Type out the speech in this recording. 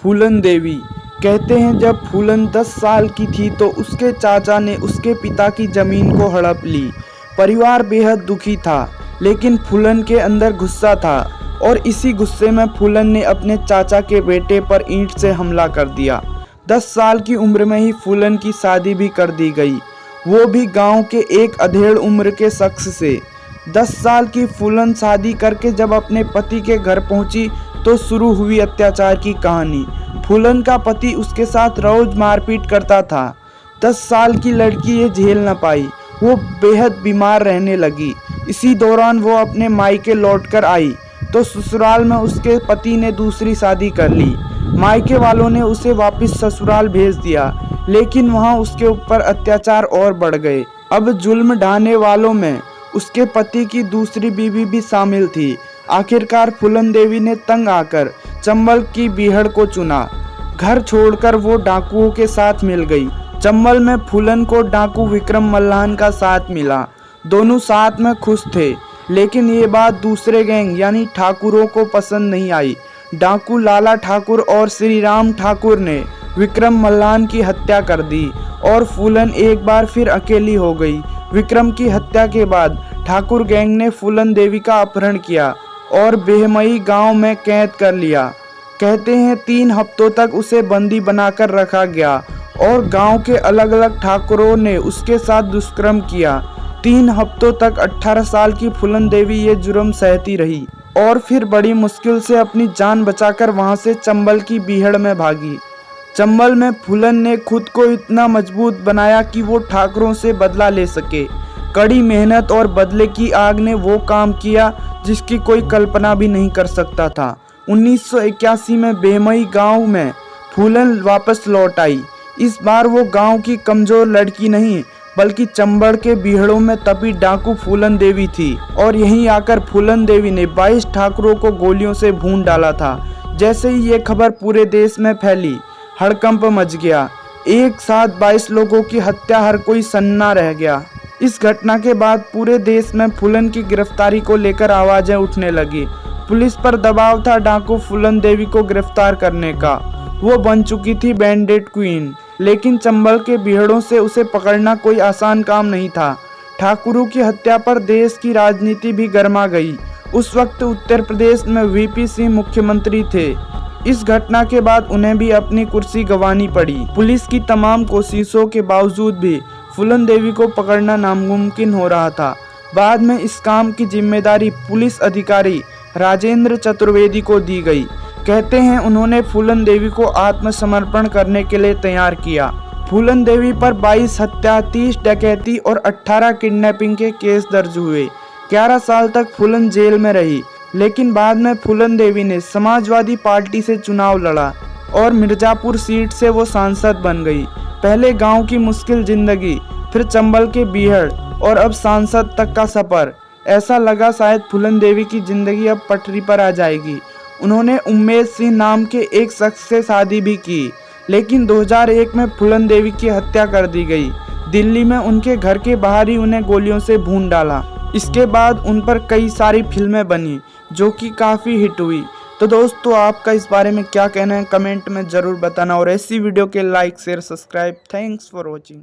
फूलन देवी। कहते हैं जब फूलन 10 साल की थी तो उसके चाचा ने उसके पिता की ज़मीन को हड़प ली। परिवार बेहद दुखी था, लेकिन फूलन के अंदर गुस्सा था और इसी गुस्से में फूलन ने अपने चाचा के बेटे पर ईंट से हमला कर दिया। 10 साल की उम्र में ही फूलन की शादी भी कर दी गई, वो भी गांव के एक अधेड़ उम्र के शख्स से। 10 साल की फूलन शादी करके जब अपने पति के घर पहुंची तो शुरू हुई अत्याचार की कहानी। फूलन का पति उसके साथ रोज मारपीट करता था। 10 साल की लड़की ये झेल न पाई, वो बेहद बीमार रहने लगी। इसी दौरान वो अपने मायके लौटकर आई तो ससुराल में उसके पति ने दूसरी शादी कर ली। मायके वालों ने उसे वापस ससुराल भेज दिया, लेकिन वहाँ उसके ऊपर अत्याचार और बढ़ गए। अब जुल्म ढाने वालों में उसके पति की दूसरी बीवी भी शामिल थी। आखिरकार फूलन देवी ने तंग आकर चंबल की बीहड़ को चुना। घर छोड़कर वो डाकुओं के साथ मिल गई। चंबल में फूलन को डाकू विक्रम मल्लान का साथ मिला। दोनों साथ में खुश थे, लेकिन ये बात दूसरे गैंग यानी ठाकुरों को पसंद नहीं आई। डाकू लाला ठाकुर और श्री राम ठाकुर ने विक्रम मल्लान की हत्या कर दी और फूलन एक बार फिर अकेली हो गई। विक्रम की हत्या के बाद ठाकुर गैंग ने फूलन देवी का अपहरण किया और बेहमई गांव में कैद कर लिया। कहते हैं 3 हफ्तों तक उसे बंदी बनाकर रखा गया और गांव के अलग अलग ठाकुरों ने उसके साथ दुष्कर्म किया। 3 हफ्तों तक 18 साल की फूलन देवी ये जुर्म सहती रही और फिर बड़ी मुश्किल से अपनी जान बचाकर वहां से चंबल की बीहड़ में भागी। चंबल में फूलन ने खुद को इतना मजबूत बनाया कि वो ठाकुरों से बदला ले सके। कड़ी मेहनत और बदले की आग ने वो काम किया जिसकी कोई कल्पना भी नहीं कर सकता था। 1981 में बेमई गांव में फूलन वापस लौट आई। इस बार वो गांव की कमजोर लड़की नहीं, बल्कि चंबल के बीहड़ों में तपी डाकू फूलन देवी थी और यहीं आकर फूलन देवी ने 22 ठाकुरों को गोलियों से भून डाला था। जैसे ही ये खबर पूरे देश में फैली, हड़कंप मच गया। एक साथ 22 लोगों की हत्या, हर कोई सन्ना रह गया। इस घटना के बाद पूरे देश में फूलन की गिरफ्तारी को लेकर आवाजें उठने लगी। पुलिस पर दबाव था डाकू फूलन देवी को गिरफ्तार करने का। वो बन चुकी थी बैंडेड क्वीन, लेकिन चंबल के बीहड़ों से उसे पकड़ना कोई आसान काम नहीं था। ठाकुरों की हत्या पर देश की राजनीति भी गर्मा गई। उस वक्त उत्तर प्रदेश में वीपी सिंह मुख्यमंत्री थे। इस घटना के बाद उन्हें भी अपनी कुर्सी गंवानी पड़ी। पुलिस की तमाम कोशिशों के बावजूद भी फूलन देवी को पकड़ना नामुमकिन हो रहा था। बाद में इस काम की जिम्मेदारी पुलिस अधिकारी राजेंद्र चतुर्वेदी को दी गई। कहते हैं उन्होंने फूलन देवी को आत्मसमर्पण करने के लिए तैयार किया। फूलन देवी पर 22 हत्या, 30 डकैती और 18 किडनैपिंग के केस दर्ज हुए। 11 साल तक फूलन जेल में रही, लेकिन बाद में फूलन देवी ने समाजवादी पार्टी से चुनाव लड़ा और मिर्जापुर सीट से वो सांसद बन गई। पहले गांव की मुश्किल जिंदगी, फिर चंबल के बीहड़ और अब सांसद तक का सफर। ऐसा लगा शायद फूलन देवी की जिंदगी अब पटरी पर आ जाएगी। उन्होंने उम्मेद सिंह नाम के एक शख्स से शादी भी की, लेकिन 2001 में फूलन देवी की हत्या कर दी गई। दिल्ली में उनके घर के बाहर ही उन्हें गोलियों से भून डाला। इसके बाद उन पर कई सारी फिल्में बनी जो कि काफ़ी हिट हुई। तो दोस्तों, आपका इस बारे में क्या कहना है कमेंट में ज़रूर बताना और ऐसी वीडियो के like share subscribe. Thanks for watching.